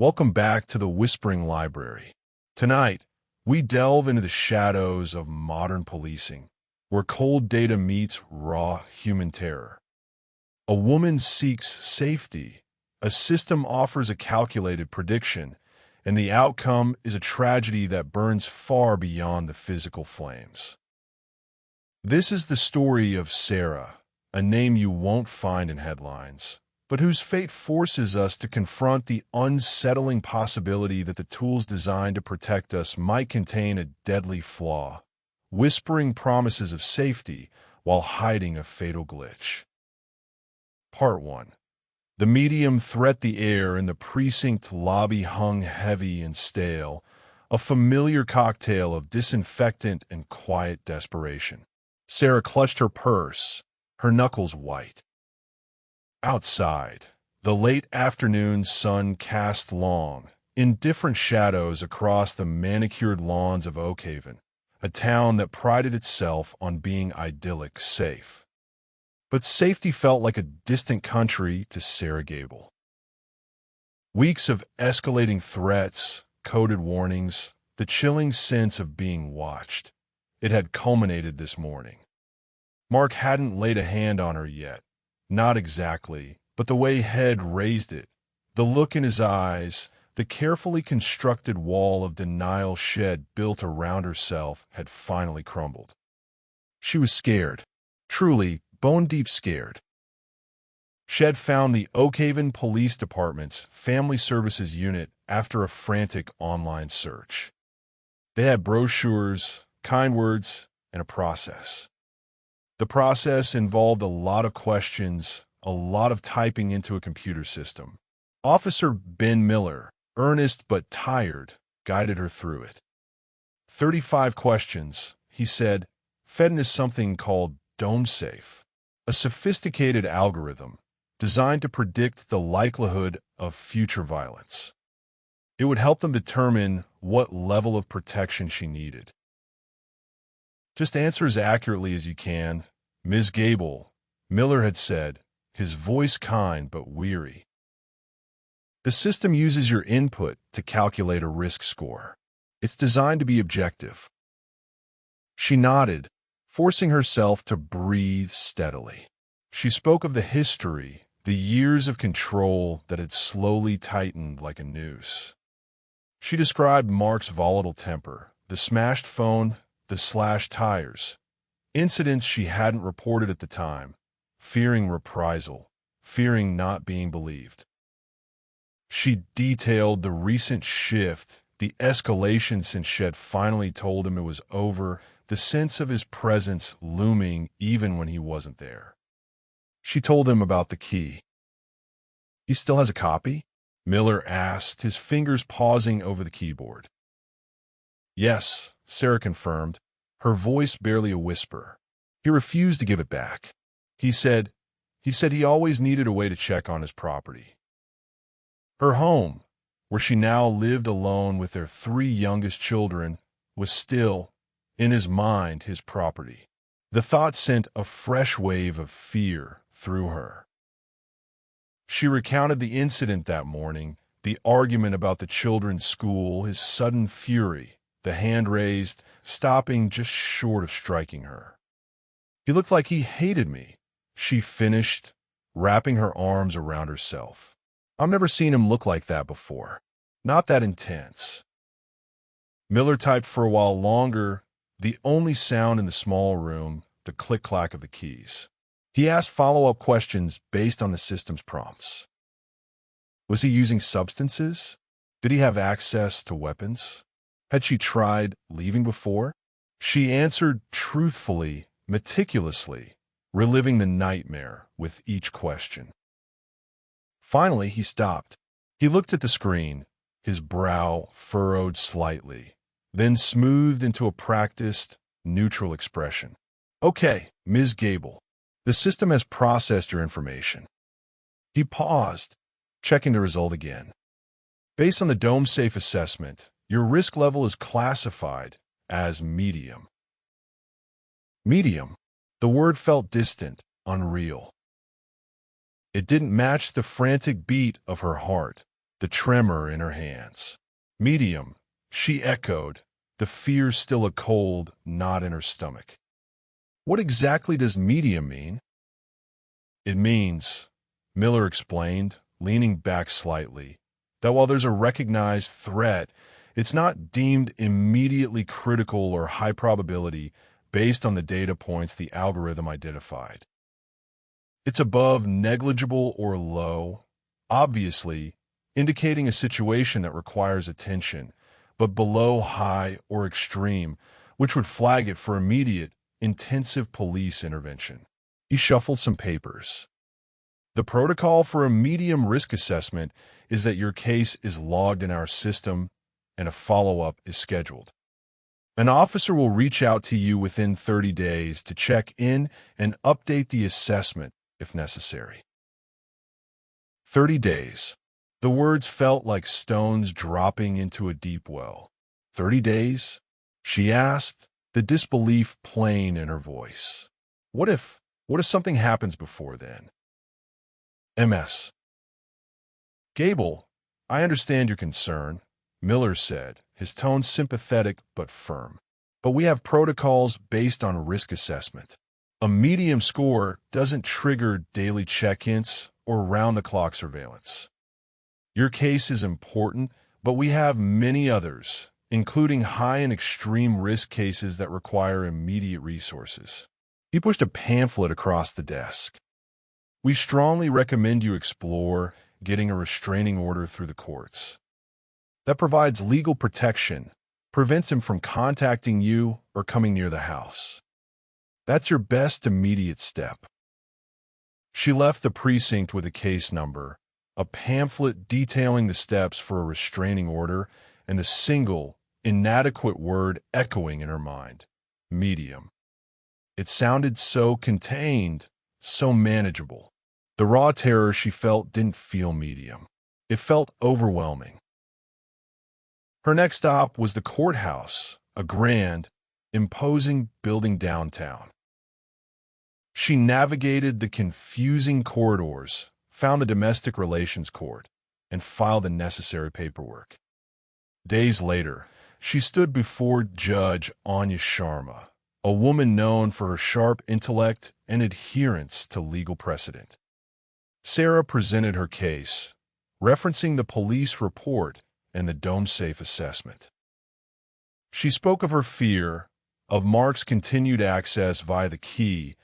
Welcome back to the Whispering Library. Tonight, we delve into the shadows of modern policing, where cold data meets raw human terror. A woman seeks safety, a system offers a calculated prediction, and the outcome is a tragedy that burns far beyond the physical flames. This is the story of Sarah, a name you won't find in headlines, but whose fate forces us to confront the unsettling possibility that the tools designed to protect us might contain a deadly flaw, whispering promises of safety while hiding a fatal glitch. Part 1. The medium threat. The air in the precinct lobby hung heavy and stale, a familiar cocktail of disinfectant and quiet desperation. Sarah clutched her purse, her knuckles white. Outside, the late afternoon sun cast long, indifferent shadows across the manicured lawns of Oakhaven, a town that prided itself on being idyllic safe. But safety felt like a distant country to Sarah Gable. Weeks of escalating threats, coded warnings, the chilling sense of being watched. It had culminated this morning. Mark hadn't laid a hand on her yet. Not exactly, but the way Head raised it, the look in his eyes, the carefully constructed wall of denial Shed built around herself had finally crumbled. She was scared, truly, bone-deep scared. Shed found the Oakhaven Police Department's Family Services Unit after a frantic online search. They had brochures, kind words, and a process. The process involved a lot of questions, a lot of typing into a computer system. Officer Ben Miller, earnest but tired, guided her through it. 35 questions, he said, fed into something called DomeSafe, a sophisticated algorithm designed to predict the likelihood of future violence. It would help them determine what level of protection she needed. Just answer as accurately as you can, Ms. Gable, Miller had said, his voice kind but weary. The system uses your input to calculate a risk score. It's designed to be objective. She nodded, forcing herself to breathe steadily. She spoke of the history, the years of control that had slowly tightened like a noose. She described Mark's volatile temper, the smashed phone, the slashed tires, incidents she hadn't reported at the time, fearing reprisal, fearing not being believed. She detailed the recent shift, the escalation since Shed finally told him it was over, the sense of his presence looming even when he wasn't there. She told him about the key. "He still has a copy?" Miller asked, his fingers pausing over the keyboard. "Yes," Sarah confirmed, her voice barely a whisper. "He refused to give it back. He said he always needed a way to check on his property." Her home, where she now lived alone with their 3 youngest children, was still, in his mind, his property. The thought sent a fresh wave of fear through her. She recounted the incident that morning, the argument about the children's school, his sudden fury, the hand raised, stopping just short of striking her. "He looked like he hated me," she finished, wrapping her arms around herself. "I've never seen him look like that before. Not that intense." Miller typed for a while longer, the only sound in the small room, the click-clack of the keys. He asked follow-up questions based on the system's prompts. Was he using substances? Did he have access to weapons? Had she tried leaving before? She answered truthfully, meticulously, reliving the nightmare with each question. Finally, he stopped. He looked at the screen, his brow furrowed slightly, then smoothed into a practiced, neutral expression. "Okay, Ms. Gable, the system has processed your information." He paused, checking the result again. "Based on the DomeSafe assessment, your risk level is classified as medium." Medium. The word felt distant, unreal. It didn't match the frantic beat of her heart, the tremor in her hands. Medium, she echoed, the fear still a cold knot in her stomach. What exactly does medium mean? It means, Miller explained, leaning back slightly, that while there's a recognized threat, it's not deemed immediately critical or high probability based on the data points the algorithm identified. It's above negligible or low, obviously indicating a situation that requires attention, but below high or extreme, which would flag it for immediate, intensive police intervention. He shuffled some papers. The protocol for a medium risk assessment is that your case is logged in our system and a follow-up is scheduled. An officer will reach out to you within 30 days to check in and update the assessment if necessary. 30 days. The words felt like stones dropping into a deep well. 30 days? She asked, the disbelief plain in her voice. What if something happens before then? MS. Gable, I understand your concern, Miller said, his tone sympathetic but firm. But we have protocols based on risk assessment. A medium score doesn't trigger daily check-ins or round-the-clock surveillance. Your case is important, but we have many others, including high and extreme risk cases that require immediate resources. He pushed a pamphlet across the desk. We strongly recommend you explore getting a restraining order through the courts. That provides legal protection, prevents him from contacting you or coming near the house. That's your best immediate step. She left the precinct with a case number, a pamphlet detailing the steps for a restraining order, and the single, inadequate word echoing in her mind, medium. It sounded so contained, so manageable. The raw terror she felt didn't feel medium. It felt overwhelming. Her next stop was the courthouse, a grand, imposing building downtown. She navigated the confusing corridors, found the domestic relations court, and filed the necessary paperwork. Days later, she stood before Judge Anya Sharma, a woman known for her sharp intellect and adherence to legal precedent. Sarah presented her case, referencing the police report and the dome-safe assessment. She spoke of her fear, of Mark's continued access via the key,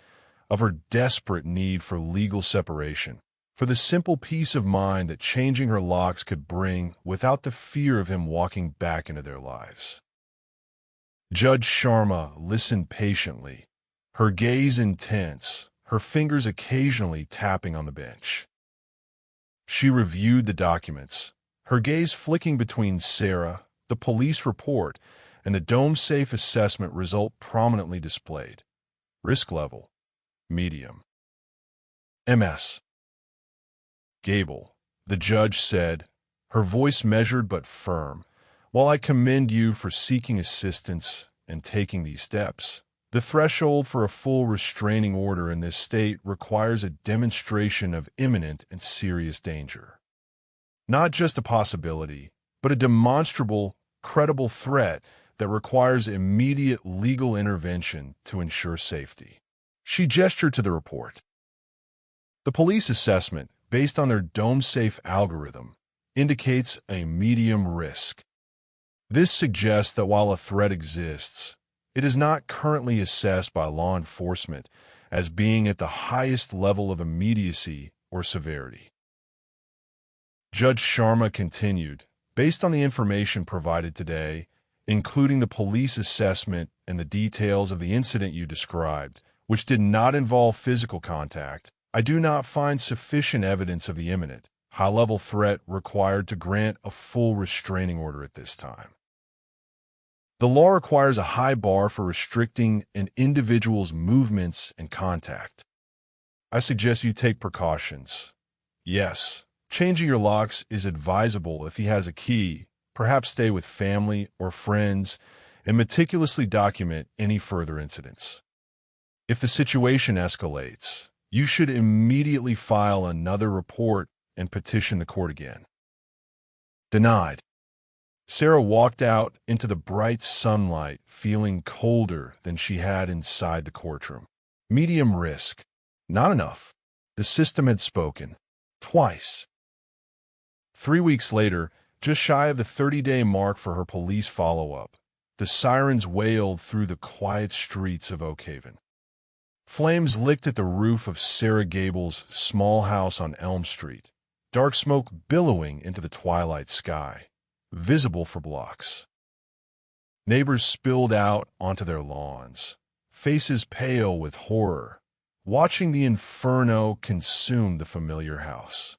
of her desperate need for legal separation, for the simple peace of mind that changing her locks could bring without the fear of him walking back into their lives. Judge Sharma listened patiently, her gaze intense, her fingers occasionally tapping on the bench. She reviewed the documents, her gaze flicking between Sarah, the police report, and the dome-safe assessment result prominently displayed. Risk level, medium. MS. Gable, the judge said, her voice measured but firm, while I commend you for seeking assistance and taking these steps, the threshold for a full restraining order in this state requires a demonstration of imminent and serious danger. Not just a possibility, but a demonstrable, credible threat that requires immediate legal intervention to ensure safety. She gestured to the report. The police assessment, based on their dome-safe algorithm, indicates a medium risk. This suggests that while a threat exists, it is not currently assessed by law enforcement as being at the highest level of immediacy or severity. Judge Sharma continued, based on the information provided today, including the police assessment and the details of the incident you described, which did not involve physical contact, I do not find sufficient evidence of the imminent, high-level threat required to grant a full restraining order at this time. The law requires a high bar for restricting an individual's movements and contact. I suggest you take precautions. Yes, changing your locks is advisable if he has a key. Perhaps stay with family or friends and meticulously document any further incidents. If the situation escalates, you should immediately file another report and petition the court again. Denied. Sarah walked out into the bright sunlight, feeling colder than she had inside the courtroom. Medium risk. Not enough. The system had spoken. Twice. 3 weeks later, just shy of the 30-day mark for her police follow-up, the sirens wailed through the quiet streets of Oak Haven. Flames licked at the roof of Sarah Gable's small house on Elm Street, dark smoke billowing into the twilight sky, visible for blocks. Neighbors spilled out onto their lawns, faces pale with horror, watching the inferno consume the familiar house.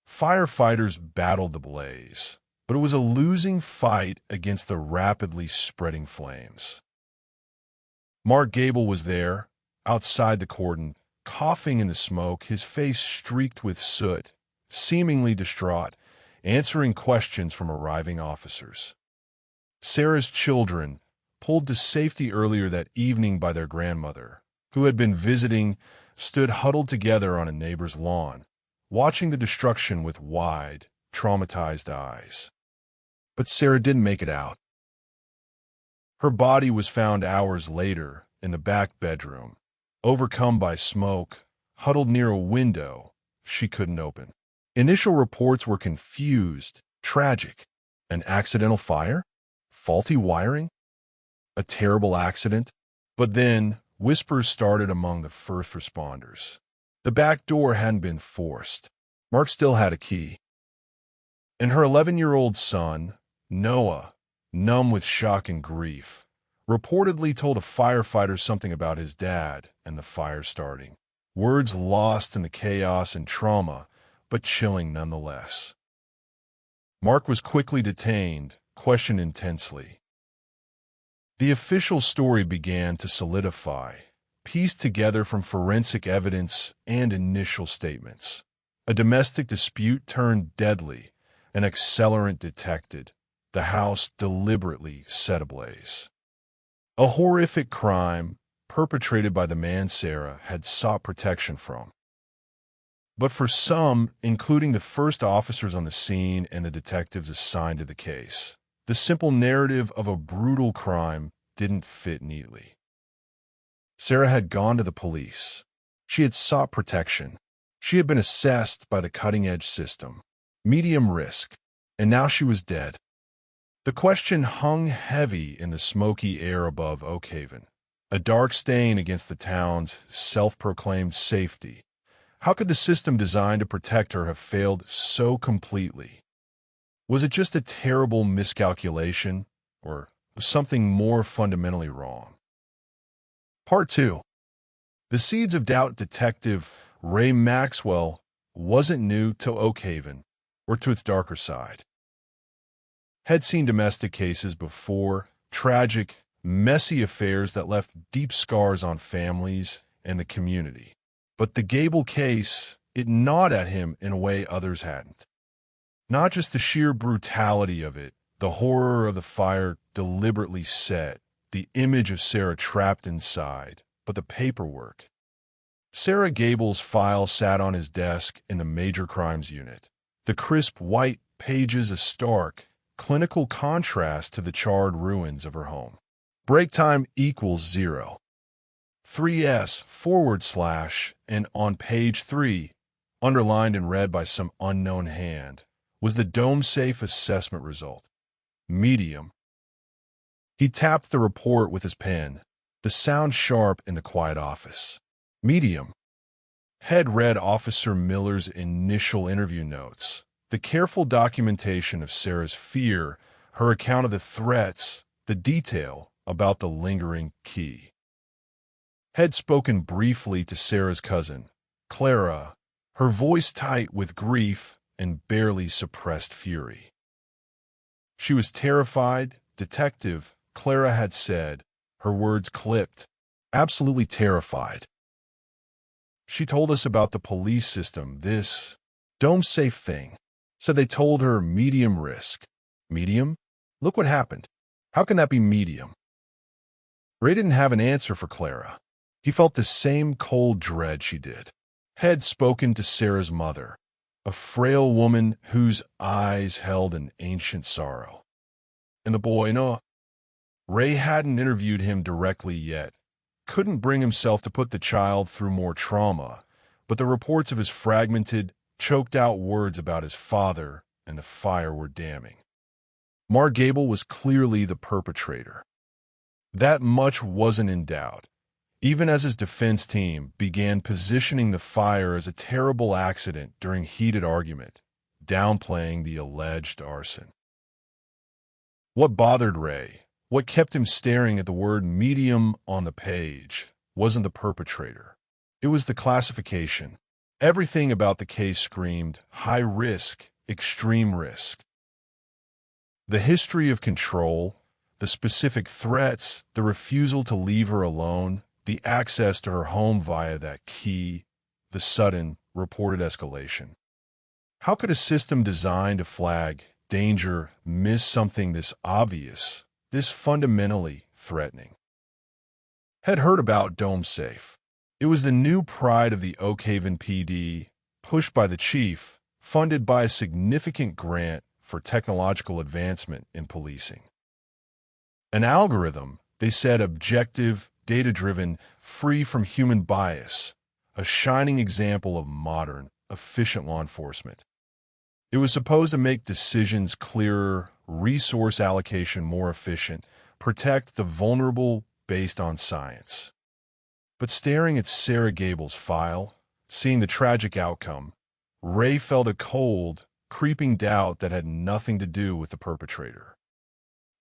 Firefighters battled the blaze, but it was a losing fight against the rapidly spreading flames. Mark Gable was there, outside the cordon, coughing in the smoke, his face streaked with soot, seemingly distraught, answering questions from arriving officers. Sarah's children, pulled to safety earlier that evening by their grandmother, who had been visiting, stood huddled together on a neighbor's lawn, watching the destruction with wide, traumatized eyes. But Sarah didn't make it out. Her body was found hours later in the back bedroom, overcome by smoke, huddled near a window she couldn't open. Initial reports were confused, tragic. An accidental fire? Faulty wiring? A terrible accident? But then, whispers started among the first responders. The back door hadn't been forced. Mark still had a key. And her 11-year-old son, Noah, numb with shock and grief, reportedly told a firefighter something about his dad and the fire starting. Words lost in the chaos and trauma, but chilling nonetheless. Mark was quickly detained, questioned intensely. The official story began to solidify, pieced together from forensic evidence and initial statements. A domestic dispute turned deadly, an accelerant detected, the house deliberately set ablaze. A horrific crime perpetrated by the man Sarah had sought protection from. But for some, including the first officers on the scene and the detectives assigned to the case, the simple narrative of a brutal crime didn't fit neatly. Sarah had gone to the police. She had sought protection. She had been assessed by the cutting-edge system, medium risk, and now she was dead. The question hung heavy in the smoky air above Oak Haven, a dark stain against the town's self-proclaimed safety. How could the system designed to protect her have failed so completely? Was it just a terrible miscalculation, or was something more fundamentally wrong? Part 2. The seeds of doubt. Detective Ray Maxwell wasn't new to Oak Haven, or to its darker side. Had seen domestic cases before, tragic, messy affairs that left deep scars on families and the community. But the Gable case, it gnawed at him in a way others hadn't. Not just the sheer brutality of it, the horror of the fire deliberately set, the image of Sarah trapped inside, but the paperwork. Sarah Gable's file sat on his desk in the Major Crimes Unit. The crisp white pages a stark, clinical contrast to the charred ruins of her home. Break time equals 0. 3S// and on page 3, underlined and read by some unknown hand, was the dome-safe assessment result. Medium. He tapped the report with his pen, the sound sharp in the quiet office. Medium. Head read Officer Miller's initial interview notes, the careful documentation of Sarah's fear, her account of the threats, the detail about the lingering key. Had spoken briefly to Sarah's cousin, Clara, her voice tight with grief and barely suppressed fury. She was terrified, Detective, Clara had said, her words clipped, absolutely terrified. She told us about the police system, this dome-safe thing. So they told her medium risk. Medium? Look what happened. How can that be medium? Ray didn't have an answer for Clara. He felt the same cold dread she did. Had spoken to Sarah's mother, a frail woman whose eyes held an ancient sorrow. And the boy, no, Ray hadn't interviewed him directly yet, couldn't bring himself to put the child through more trauma, but the reports of his fragmented, choked-out words about his father and the fire were damning. Mark Gable was clearly the perpetrator. That much wasn't in doubt, even as his defense team began positioning the fire as a terrible accident during heated argument, downplaying the alleged arson. What bothered Ray, what kept him staring at the word medium on the page, wasn't the perpetrator. It was the classification. Everything about the case screamed high risk, extreme risk. The history of control, the specific threats, the refusal to leave her alone, the access to her home via that key, the sudden, reported escalation. How could a system designed to flag danger miss something this obvious, this fundamentally threatening? Had heard about DomeSafe. It was the new pride of the Oak Haven PD, pushed by the chief, funded by a significant grant for technological advancement in policing. An algorithm, they said, objective, data-driven, free from human bias, a shining example of modern, efficient law enforcement. It was supposed to make decisions clearer, resource allocation more efficient, protect the vulnerable based on science. But staring at Sarah Gable's file, seeing the tragic outcome, Ray felt a cold, creeping doubt that had nothing to do with the perpetrator.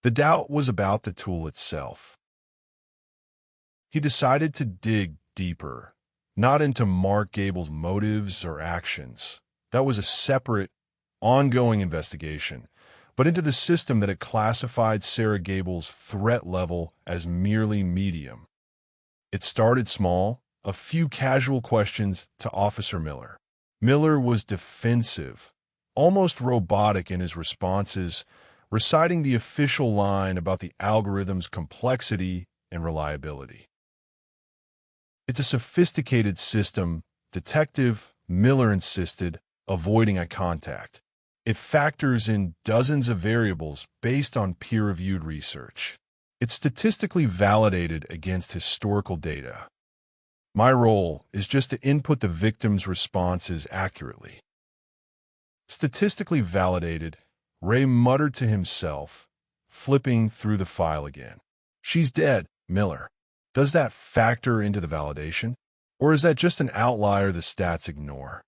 The doubt was about the tool itself. He decided to dig deeper, not into Mark Gable's motives or actions. That was a separate, ongoing investigation, but into the system that had classified Sarah Gable's threat level as merely medium. It started small, a few casual questions to Officer Miller. Miller was defensive, almost robotic in his responses, reciting the official line about the algorithm's complexity and reliability. It's a sophisticated system, Detective Miller insisted, avoiding eye contact. It factors in dozens of variables based on peer-reviewed research. It's statistically validated against historical data. My role is just to input the victim's responses accurately. Statistically validated, Ray muttered to himself, flipping through the file again. She's dead, Miller. Does that factor into the validation? Or is that just an outlier the stats ignore?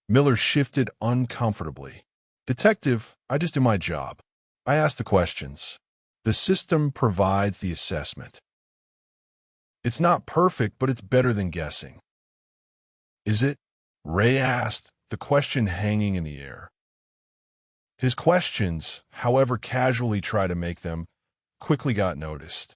Miller shifted uncomfortably. Detective, I just do my job. I ask the questions. The system provides the assessment. It's not perfect, but it's better than guessing. Is it? Ray asked, the question hanging in the air. His questions, however casually tried to make them, quickly got noticed.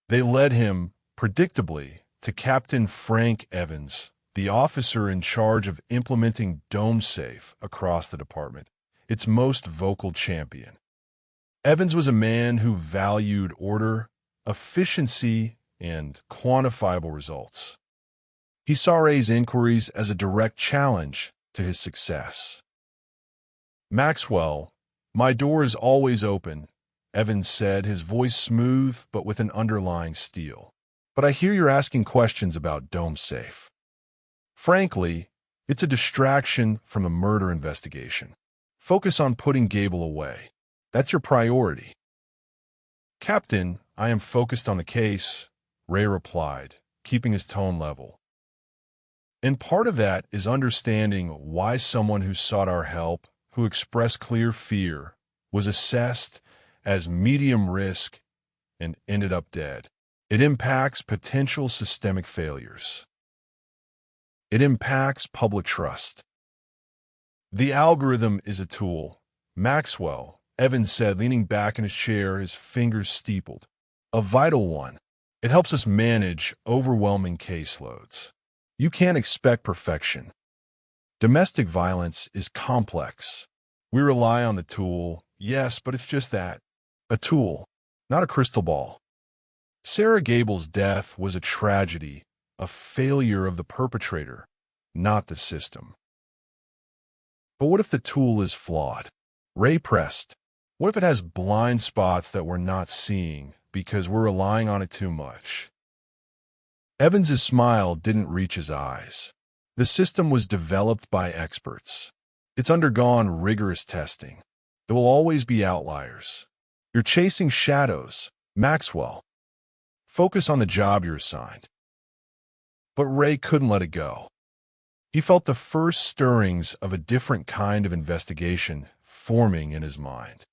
They led him, predictably, to Captain Frank Evans, the officer in charge of implementing DomeSafe across the department, its most vocal champion. Evans was a man who valued order, efficiency, and quantifiable results. He saw Ray's inquiries as a direct challenge to his success. Maxwell, my door is always open, Evans said, his voice smooth but with an underlying steel. But I hear you're asking questions about DomeSafe. Frankly, it's a distraction from the murder investigation. Focus on putting Gable away. That's your priority. Captain, I am focused on the case, Ray replied, keeping his tone level. And part of that is understanding why someone who sought our help, who expressed clear fear, was assessed as medium risk and ended up dead. It impacts potential systemic failures. It impacts public trust. The algorithm is a tool. Maxwell, Evans said, leaning back in his chair, his fingers steepled. A vital one. It helps us manage overwhelming caseloads. You can't expect perfection. Domestic violence is complex. We rely on the tool, yes, but it's just that. A tool, not a crystal ball. Sarah Gable's death was a tragedy, a failure of the perpetrator, not the system. But what if the tool is flawed? Ray pressed. What if it has blind spots that we're not seeing because we're relying on it too much? Evans's smile didn't reach his eyes. The system was developed by experts. It's undergone rigorous testing. There will always be outliers. You're chasing shadows, Maxwell. Focus on the job you're assigned. But Ray couldn't let it go. He felt the first stirrings of a different kind of investigation forming in his mind.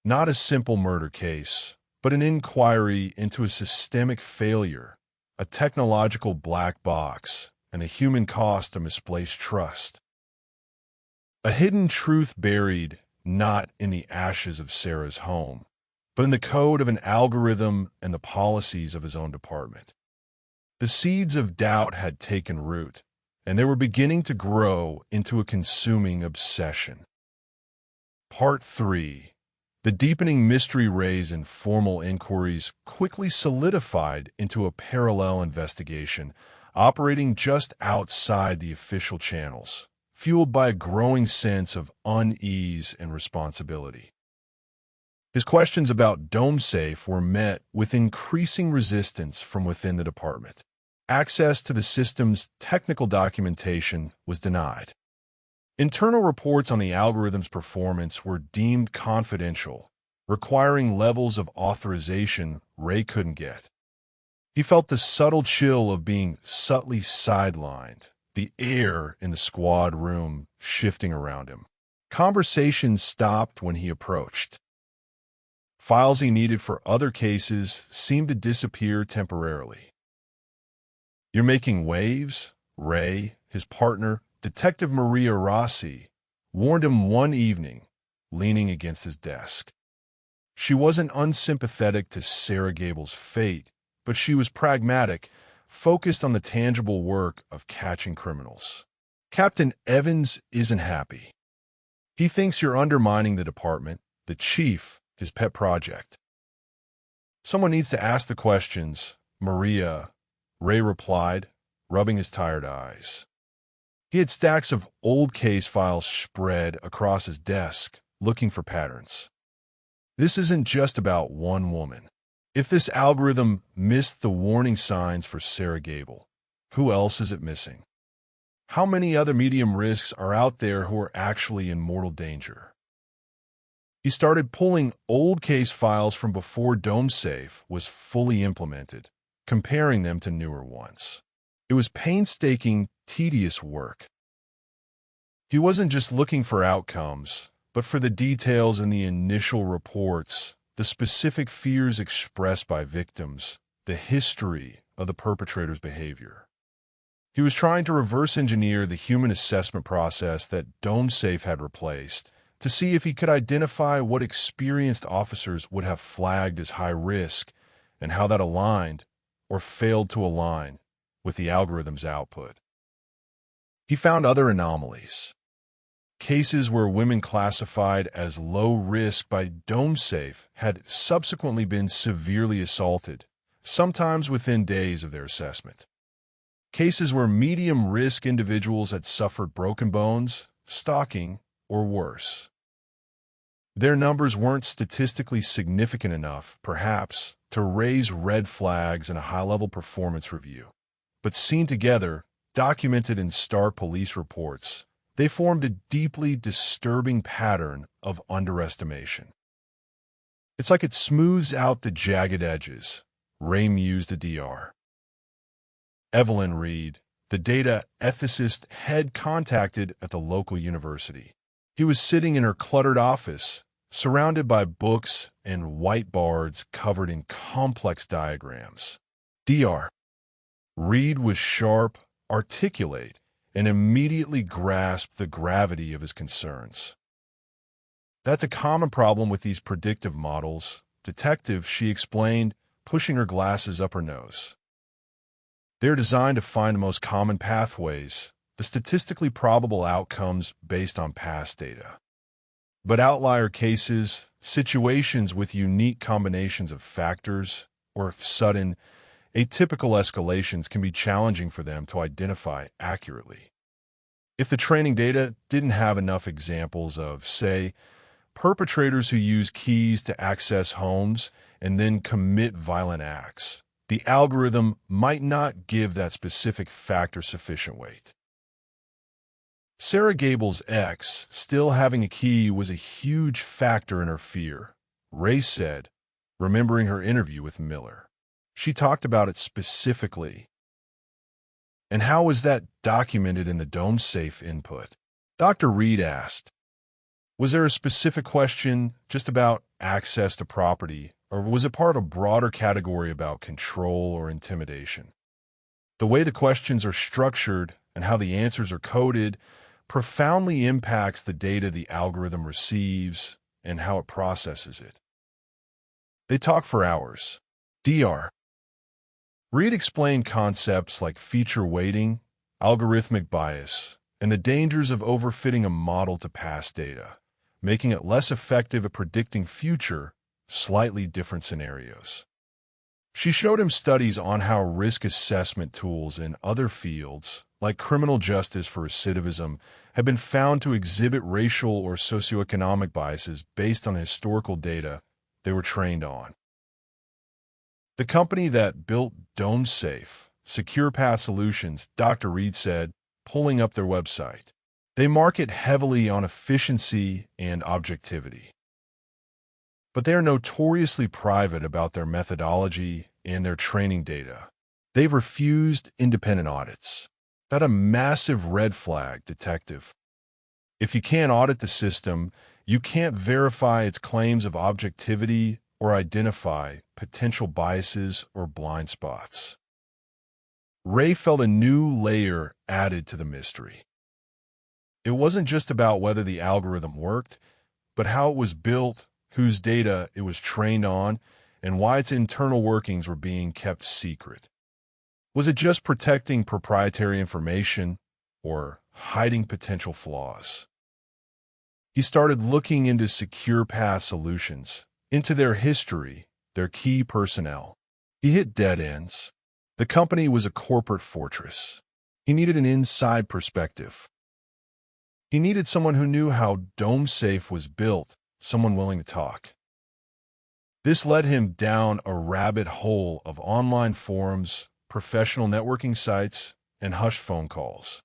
Not a simple murder case, but an inquiry into a systemic failure, a technological black box, and the human cost of misplaced trust. A hidden truth buried not in the ashes of Sarah's home, but in the code of an algorithm and the policies of his own department. The seeds of doubt had taken root, and they were beginning to grow into a consuming obsession. Part 3. The deepening mystery Ray's informal inquiries quickly solidified into a parallel investigation, operating just outside the official channels, fueled by a growing sense of unease and responsibility. His questions about DomeSafe were met with increasing resistance from within the department. Access to the system's technical documentation was denied. Internal reports on the algorithm's performance were deemed confidential, requiring levels of authorization Ray couldn't get. He felt the subtle chill of being subtly sidelined, the air in the squad room shifting around him. Conversations stopped when he approached. Files he needed for other cases seemed to disappear temporarily. "You're making waves?" Ray, his partner, Detective Maria Rossi, warned him one evening, leaning against his desk. She wasn't unsympathetic to Sarah Gable's fate, but she was pragmatic, focused on the tangible work of catching criminals. "Captain Evans isn't happy. He thinks you're undermining the department, the chief, his pet project." "Someone needs to ask the questions, Maria," Ray replied, rubbing his tired eyes. He had stacks of old case files spread across his desk, looking for patterns. This isn't just about one woman. If this algorithm missed the warning signs for Sarah Gable, who else is it missing? How many other medium risks are out there who are actually in mortal danger? He started pulling old case files from before DomeSafe was fully implemented, comparing them to newer ones. It was painstaking, tedious work. He wasn't just looking for outcomes, but for the details in the initial reports, the specific fears expressed by victims, the history of the perpetrator's behavior. He was trying to reverse engineer the human assessment process that DomeSafe had replaced to see if he could identify what experienced officers would have flagged as high risk and how that aligned or failed to align with the algorithm's output. He found other anomalies. Cases where women classified as low risk by DomeSafe had subsequently been severely assaulted, sometimes within days of their assessment. Cases where medium risk individuals had suffered broken bones, stalking, or worse. Their numbers weren't statistically significant enough, perhaps, to raise red flags in a high-level performance review. But seen together, documented in star police reports, they formed a deeply disturbing pattern of underestimation. "It's like it smooths out the jagged edges," Ray mused at DR. Evelyn Reed, the data ethicist, had contacted at the local university. He was sitting in her cluttered office, surrounded by books and whiteboards covered in complex diagrams. DR. Reed was sharp, articulate, and immediately grasped the gravity of his concerns. "That's a common problem with these predictive models, Detective," she explained, pushing her glasses up her nose. "They're designed to find the most common pathways, the statistically probable outcomes based on past data. But outlier cases, situations with unique combinations of factors, or sudden, atypical escalations can be challenging for them to identify accurately. If the training data didn't have enough examples of, say, perpetrators who use keys to access homes and then commit violent acts, the algorithm might not give that specific factor sufficient weight. Sarah Gable's ex still having a key was a huge factor in her fear, Ray said, remembering her interview with Miller. She talked about it specifically. And how was that documented in the DomeSafe input? Dr. Reed asked. Was there a specific question just about access to property, or was it part of a broader category about control or intimidation? The way the questions are structured and how the answers are coded profoundly impacts the data the algorithm receives and how it processes it. They talk for hours. Dr. Reed explained concepts like feature weighting, algorithmic bias, and the dangers of overfitting a model to past data, making it less effective at predicting future, slightly different scenarios. She showed him studies on how risk assessment tools in other fields, like criminal justice for recidivism, have been found to exhibit racial or socioeconomic biases based on the historical data they were trained on. The company that built DomeSafe, Secure Path Solutions, Dr. Reed said, pulling up their website. They market heavily on efficiency and objectivity. But they are notoriously private about their methodology and their training data. They've refused independent audits. That's a massive red flag, detective. If you can't audit the system, you can't verify its claims of objectivity or identify potential biases or blind spots. Ray felt a new layer added to the mystery. It wasn't just about whether the algorithm worked, but how it was built, whose data it was trained on, and why its internal workings were being kept secret. Was it just protecting proprietary information or hiding potential flaws? He started looking into Secure Path Solutions, into their history, their key personnel. He hit dead ends. The company was a corporate fortress. He needed an inside perspective. He needed someone who knew how DomeSafe was built, someone willing to talk. This led him down a rabbit hole of online forums, professional networking sites, and hush phone calls.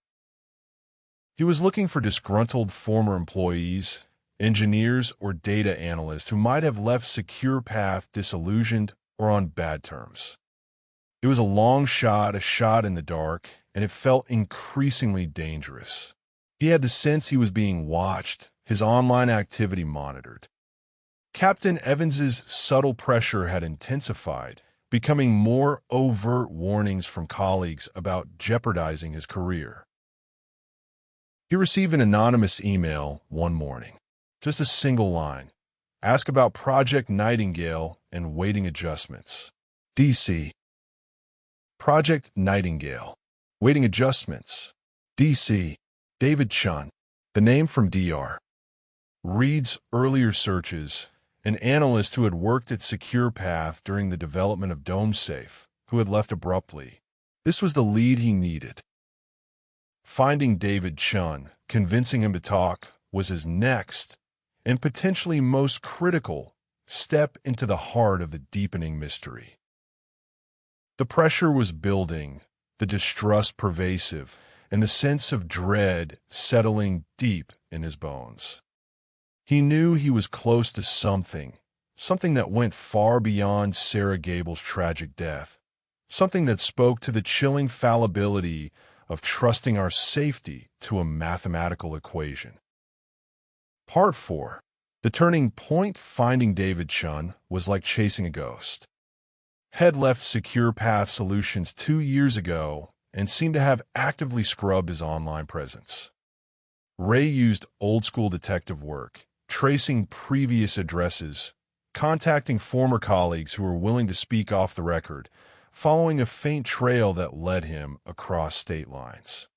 He was looking for disgruntled former employees, engineers, or data analysts who might have left Secure Path disillusioned or on bad terms. It was a long shot, a shot in the dark, and it felt increasingly dangerous. He had the sense he was being watched, his online activity monitored. Captain Evans's subtle pressure had intensified, becoming more overt warnings from colleagues about jeopardizing his career. He received an anonymous email one morning. Just a single line. Ask about Project Nightingale and weighting adjustments. DC. Project Nightingale. Weighting adjustments. DC. David Chun. The name from Dr. Reed's earlier searches, an analyst who had worked at Secure Path during the development of DomeSafe, who had left abruptly. This was the lead he needed. Finding David Chun, convincing him to talk, was his next, and potentially most critical, step into the heart of the deepening mystery. The pressure was building, the distrust pervasive, and the sense of dread settling deep in his bones. He knew he was close to something that went far beyond Sarah Gable's tragic death, something that spoke to the chilling fallibility of trusting our safety to a mathematical equation. Part 4. The turning point. Finding David Chun was like chasing a ghost. Had left Secure Path Solutions 2 years ago and seemed to have actively scrubbed his online presence. Ray used old-school detective work, tracing previous addresses, contacting former colleagues who were willing to speak off the record, following a faint trail that led him across state lines.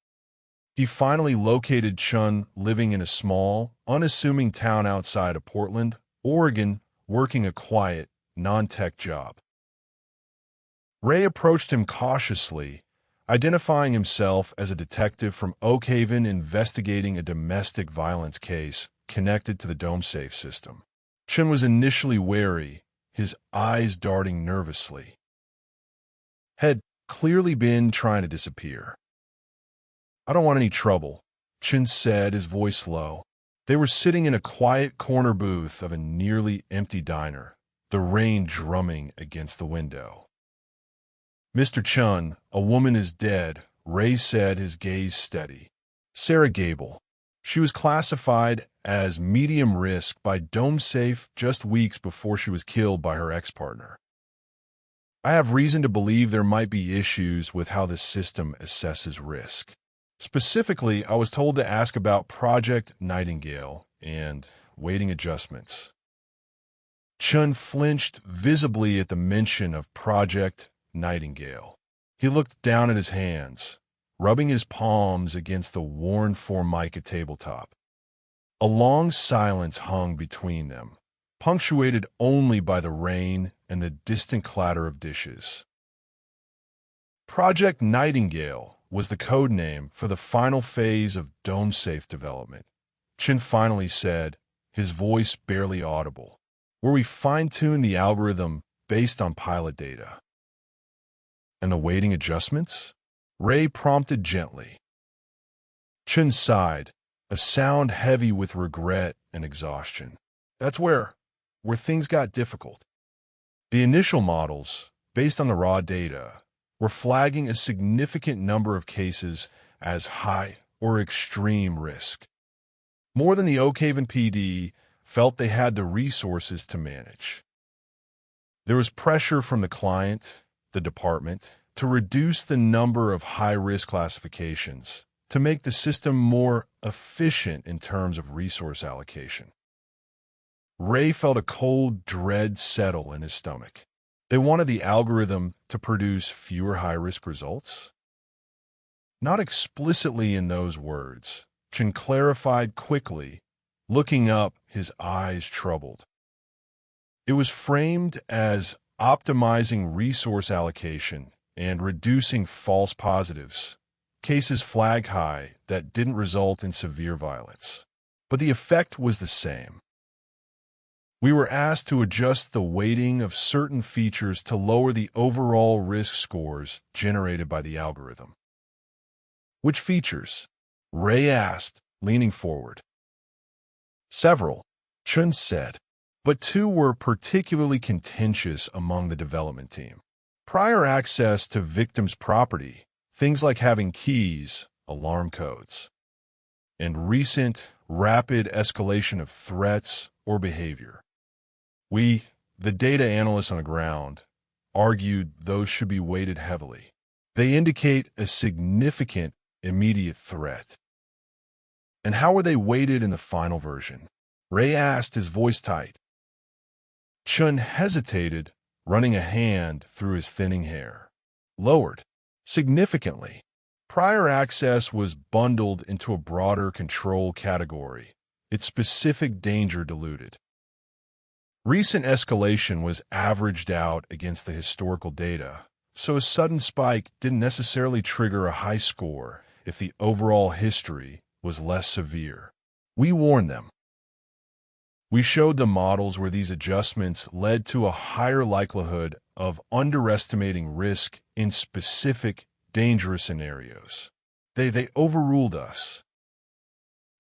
He finally located Chun living in a small, unassuming town outside of Portland, Oregon, working a quiet, non-tech job. Ray approached him cautiously, identifying himself as a detective from Oakhaven investigating a domestic violence case connected to the DomeSafe system. Chun was initially wary, his eyes darting nervously. Had clearly been trying to disappear. "I don't want any trouble," Chun said, his voice low. They were sitting in a quiet corner booth of a nearly empty diner, the rain drumming against the window. "Mr. Chun, a woman is dead," Ray said, his gaze steady. "Sarah Gable. She was classified as medium risk by DomeSafe just weeks before she was killed by her ex-partner. I have reason to believe there might be issues with how the system assesses risk. Specifically, I was told to ask about Project Nightingale and weighting adjustments." Chun flinched visibly at the mention of Project Nightingale. He looked down at his hands, rubbing his palms against the worn Formica tabletop. A long silence hung between them, punctuated only by the rain and the distant clatter of dishes. Project Nightingale was the code name for the final phase of DomeSafe development, Chin finally said, his voice barely audible, where we fine-tuned the algorithm based on pilot data. "And the weighting adjustments?" Ray prompted gently. Chin sighed, a sound heavy with regret and exhaustion. "That's where things got difficult. The initial models, based on the raw data, were flagging a significant number of cases as high or extreme risk. More than the Oakhaven PD felt they had the resources to manage. There was pressure from the client, the department, to reduce the number of high-risk classifications, to make the system more efficient in terms of resource allocation." Ray felt a cold dread settle in his stomach. They wanted the algorithm to produce fewer high-risk results? Not explicitly in those words, Chin clarified quickly, looking up, his eyes troubled. It was framed as optimizing resource allocation and reducing false positives, cases flag high that didn't result in severe violence. But the effect was the same. We were asked to adjust the weighting of certain features to lower the overall risk scores generated by the algorithm. "Which features?" Ray asked, leaning forward. "Several," Chun said, but two were particularly contentious among the development team. Prior access to victims' property, things like having keys, alarm codes, and recent, rapid escalation of threats or behavior. We, the data analysts on the ground, argued those should be weighted heavily. They indicate a significant immediate threat. "And how were they weighted in the final version?" Ray asked, his voice tight. Chun hesitated, running a hand through his thinning hair. "Lowered. Significantly. Prior access was bundled into a broader control category, its specific danger diluted. Recent escalation was averaged out against the historical data, so a sudden spike didn't necessarily trigger a high score if the overall history was less severe. We warned them. We showed the models where these adjustments led to a higher likelihood of underestimating risk in specific dangerous scenarios. They overruled us."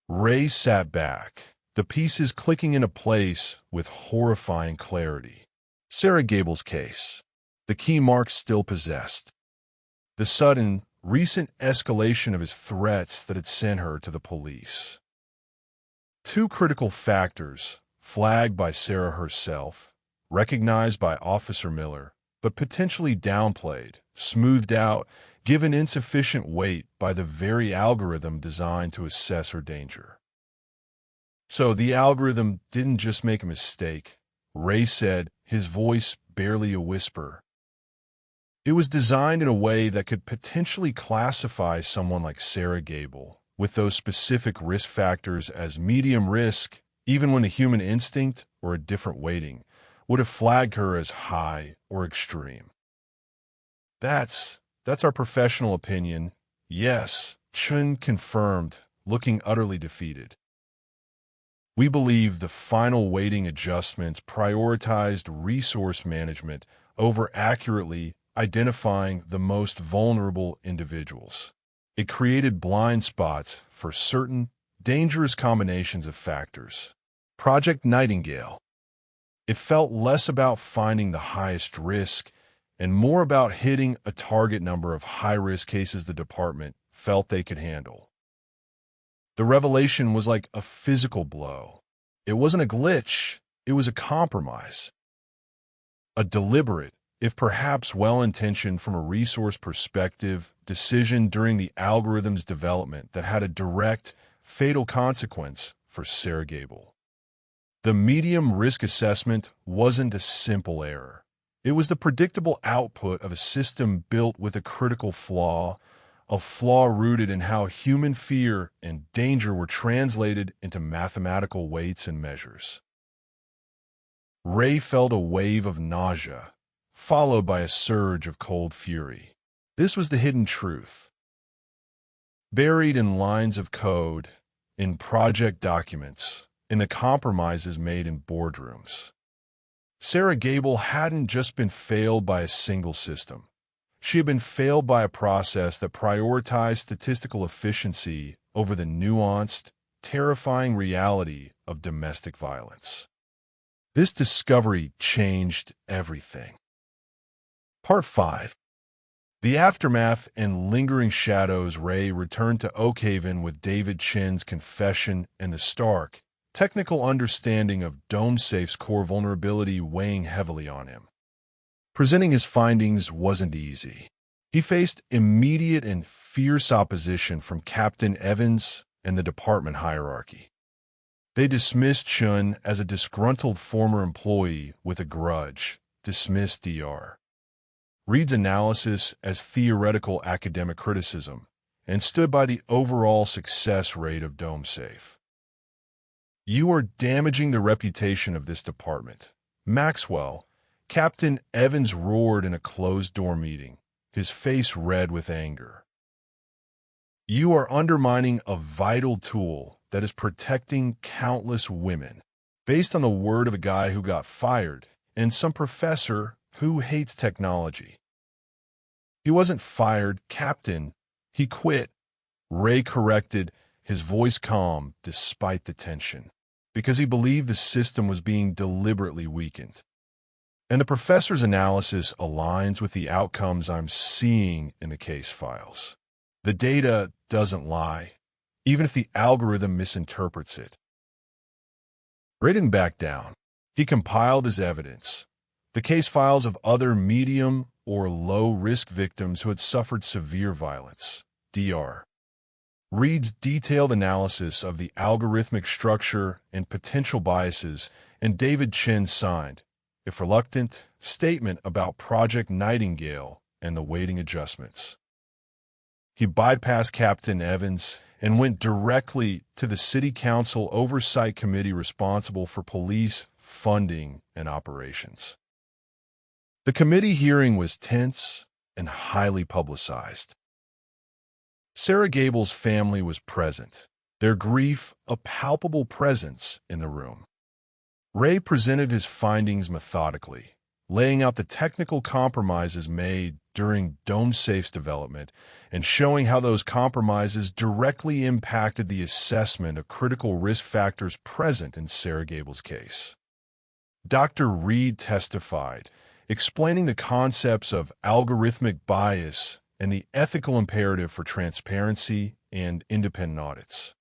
Ray sat back, the pieces clicking into place with horrifying clarity. Sarah Gable's case. The key marks still possessed. The sudden, recent escalation of his threats that had sent her to the police. Two critical factors, flagged by Sarah herself, recognized by Officer Miller, but potentially downplayed, smoothed out, given insufficient weight by the very algorithm designed to assess her danger. "So the algorithm didn't just make a mistake," Ray said, his voice barely a whisper. "It was designed in a way that could potentially classify someone like Sarah Gable with those specific risk factors as medium risk, even when the human instinct, or a different weighting, would have flagged her as high or extreme. That's That's our professional opinion. Yes, Chun confirmed, looking utterly defeated. We believe the final weighting adjustments prioritized resource management over accurately identifying the most vulnerable individuals. It created blind spots for certain dangerous combinations of factors. Project Nightingale. It felt less about finding the highest risk and more about hitting a target number of high-risk cases the department felt they could handle. The revelation was like a physical blow. It wasn't a glitch, it was a compromise. A deliberate, if perhaps well-intentioned from a resource perspective, decision during the algorithm's development that had a direct, fatal consequence for Sarah Gable. The medium risk assessment wasn't a simple error. It was the predictable output of a system built with a critical flaw, a flaw rooted in how human fear and danger were translated into mathematical weights and measures. Ray felt a wave of nausea, followed by a surge of cold fury. This was the hidden truth. Buried in lines of code, in project documents, in the compromises made in boardrooms. Sarah Gable hadn't just been failed by a single system. She had been failed by a process that prioritized statistical efficiency over the nuanced, terrifying reality of domestic violence. This discovery changed everything. Part 5. The aftermath and lingering shadows. Ray returned to Oakhaven with David Chin's confession and the stark, technical understanding of DomeSafe's core vulnerability weighing heavily on him. Presenting his findings wasn't easy. He faced immediate and fierce opposition from Captain Evans and the department hierarchy. They dismissed Chun as a disgruntled former employee with a grudge, dismissed Dr. Reed's analysis as theoretical academic criticism, and stood by the overall success rate of DomeSafe. "You are damaging the reputation of this department. Maxwell," Captain Evans roared in a closed-door meeting, his face red with anger. "You are undermining a vital tool that is protecting countless women, based on the word of a guy who got fired and some professor who hates technology." "He wasn't fired, Captain. He quit," Ray corrected, his voice calm despite the tension, because he believed the system was being deliberately weakened. And the professor's analysis aligns with the outcomes I'm seeing in the case files. The data doesn't lie, even if the algorithm misinterprets it. Ray didn't back down. He compiled his evidence, the case files of other medium or low-risk victims who had suffered severe violence. Dr. Reed's detailed analysis of the algorithmic structure and potential biases, and David Chin's signed, if reluctant, statement about Project Nightingale and the weighting adjustments. He bypassed Captain Evans and went directly to the City Council Oversight Committee responsible for police funding and operations. The committee hearing was tense and highly publicized. Sarah Gable's family was present, their grief a palpable presence in the room. Ray presented his findings methodically, laying out the technical compromises made during DomeSafe's development and showing how those compromises directly impacted the assessment of critical risk factors present in Sarah Gable's case. Dr. Reed testified, explaining the concepts of algorithmic bias and the ethical imperative for transparency and independent audits.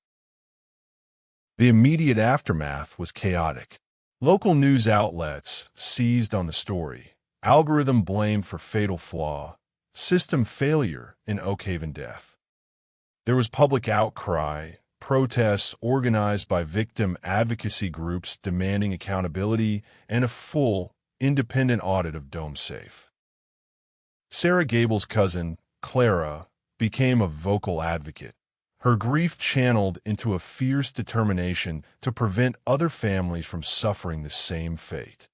The immediate aftermath was chaotic. Local news outlets seized on the story, algorithm blamed for fatal flaw, system failure in Oakhaven death. There was public outcry, protests organized by victim advocacy groups demanding accountability and a full, independent audit of DomeSafe. Sarah Gable's cousin, Clara, became a vocal advocate, her grief channeled into a fierce determination to prevent other families from suffering the same fate.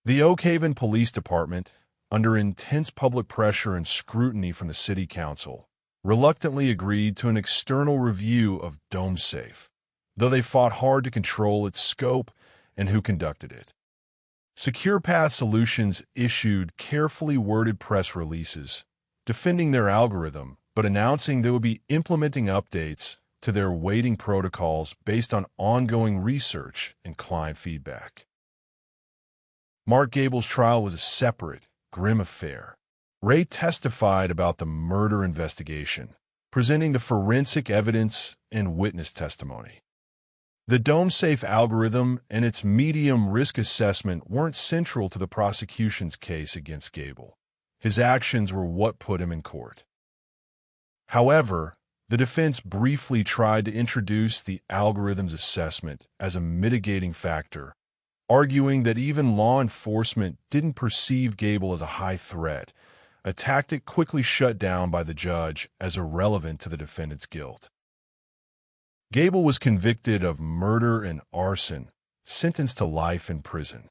The Oakhaven Police Department, under intense public pressure and scrutiny from the city council, reluctantly agreed to an external review of DomeSafe, though they fought hard to control its scope and who conducted it. Secure Path Solutions issued carefully worded press releases, defending their algorithm, but announcing they would be implementing updates to their weighting protocols based on ongoing research and client feedback. Mark Gable's trial was a separate, grim affair. Ray testified about the murder investigation, presenting the forensic evidence and witness testimony. The DomeSafe algorithm and its medium risk assessment weren't central to the prosecution's case against Gable. His actions were what put him in court. However, the defense briefly tried to introduce the algorithm's assessment as a mitigating factor, arguing that even law enforcement didn't perceive Gable as a high threat, a tactic quickly shut down by the judge as irrelevant to the defendant's guilt. Gable was convicted of murder and arson, sentenced to life in prison.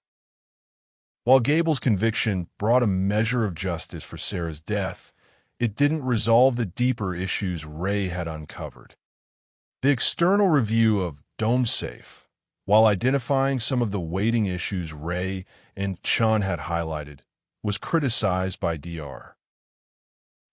While Gable's conviction brought a measure of justice for Sarah's death, it didn't resolve the deeper issues Ray had uncovered. The external review of DomeSafe, while identifying some of the weighting issues Ray and Chun had highlighted, was criticized by Dr.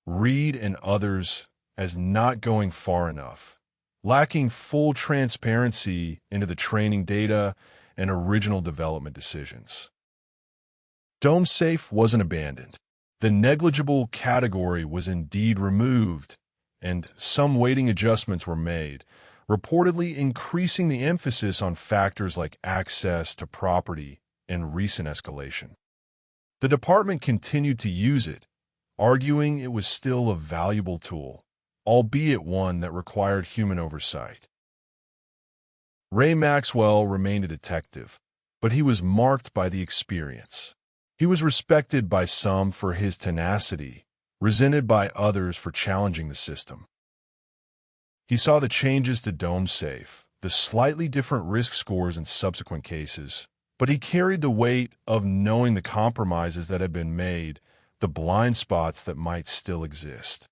Reed and others as not going far enough, lacking full transparency into the training data and original development decisions. DomeSafe wasn't abandoned. The negligible category was indeed removed, and some weighting adjustments were made, reportedly increasing the emphasis on factors like access to property and recent escalation. The department continued to use it, arguing it was still a valuable tool, albeit one that required human oversight. Ray Maxwell remained a detective, but he was marked by the experience. He was respected by some for his tenacity, resented by others for challenging the system. He saw the changes to DomeSafe, the slightly different risk scores in subsequent cases, but he carried the weight of knowing the compromises that had been made, the blind spots that might still exist.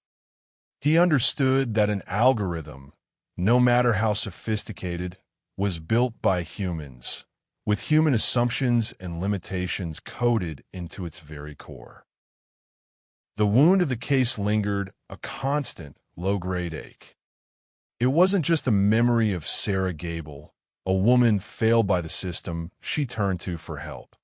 He understood that an algorithm, no matter how sophisticated, was built by humans, with human assumptions and limitations coded into its very core. The wound of the case lingered, a constant, low-grade ache. It wasn't just a memory of Sarah Gable, a woman failed by the system she turned to for help.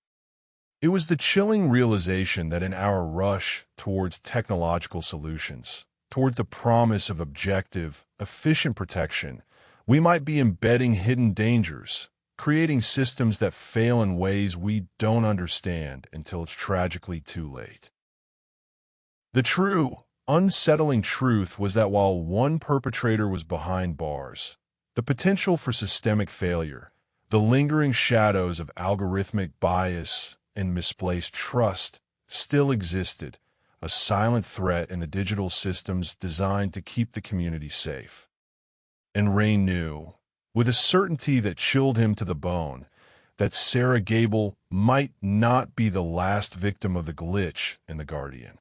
It was the chilling realization that in our rush towards technological solutions, towards the promise of objective, efficient protection, we might be embedding hidden dangers, creating systems that fail in ways we don't understand until it's tragically too late. The true, unsettling truth was that while one perpetrator was behind bars, the potential for systemic failure, the lingering shadows of algorithmic bias and misplaced trust still existed, a silent threat in the digital systems designed to keep the community safe. And Ray knew, with a certainty that chilled him to the bone, that Sarah Gable might not be the last victim of the glitch in The Guardian.